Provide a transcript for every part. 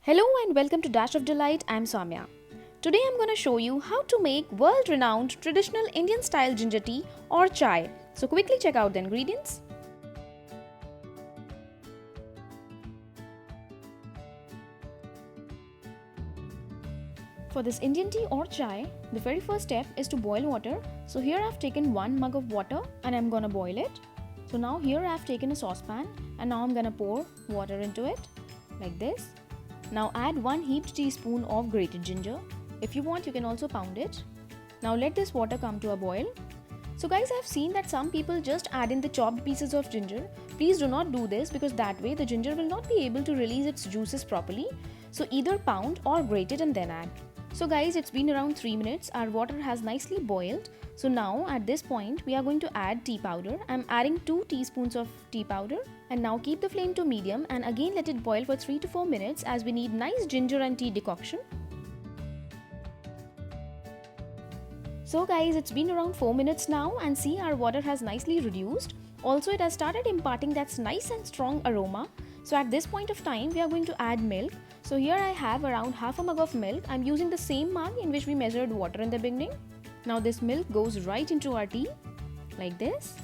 Hello and welcome to Dash of Delight. I'm Soumya. Today I'm going to show you how to make world-renowned traditional Indian style ginger tea or chai. So quickly check out the ingredients. For this Indian tea or chai, the very first step is to boil water. So here I've taken 1 mug of water and I'm going to boil it. So now here I've taken a saucepan and now I'm going to pour water into it like this. Now add 1 heaped teaspoon of grated ginger. If you want, you can also pound it. Now let this water come to a boil. So guys, I've seen that some people just add in the chopped pieces of ginger. Please do not do this because that way the ginger will not be able to release its juices properly. So either pound or grate it and then add. So guys, it's been around 3 minutes. Our water has nicely boiled. So now at this point we are going to add tea powder. I'm adding 2 teaspoons of tea powder. And now keep the flame to medium and again let it boil for 3 to 4 minutes as we need nice ginger and tea decoction. So guys, it's been around 4 minutes now and see our water has nicely reduced. Also it has started imparting that nice and strong aroma. So at this point of time we are going to add milk. So here I have around half a mug of milk. I'm using the same mug in which we measured water in the beginning. Now this milk goes right into our tea like this.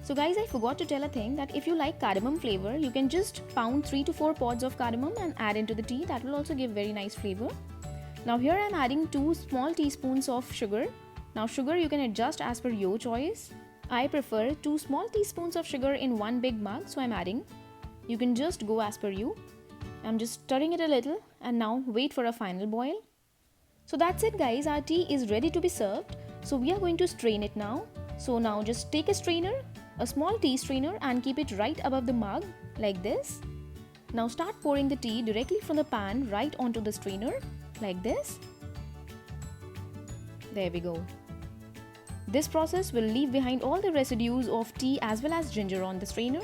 So guys, I forgot to tell a thing that if you like cardamom flavor, you can just pound 3 to 4 pods of cardamom and add into the tea. That will also give very nice flavor. Now here I am adding 2 small teaspoons of sugar. Now sugar you can adjust as per your choice. I prefer 2 small teaspoons of sugar in 1 big mug, so I'm adding. You can just go as per you. I'm just stirring it a little and now wait for a final boil. So that's it guys, our tea is ready to be served. So we are going to strain it now. So now just take a strainer, a small tea strainer, and keep it right above the mug like this. Now start pouring the tea directly from the pan right onto the strainer like this. There we go. This process will leave behind all the residues of tea as well as ginger on the strainer.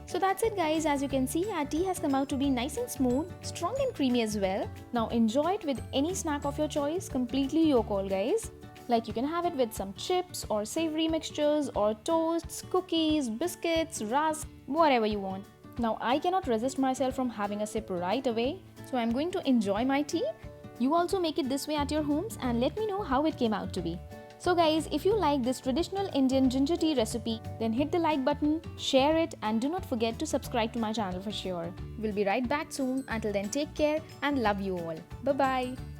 So that's it guys, as you can see our tea has come out to be nice and smooth, strong and creamy as well. Now enjoy it with any snack of your choice, completely your call guys. Like you can have it with some chips or savory mixtures or toasts, cookies, biscuits, rusk, whatever you want. Now I cannot resist myself from having a sip right away, so I'm going to enjoy my tea. You also make it this way at your homes and let me know how it came out to be. So guys, if you like this traditional Indian ginger tea recipe, then hit the like button, share it, and do not forget to subscribe to my channel for sure. We'll be right back soon. Until then, take care and love you all. Bye bye.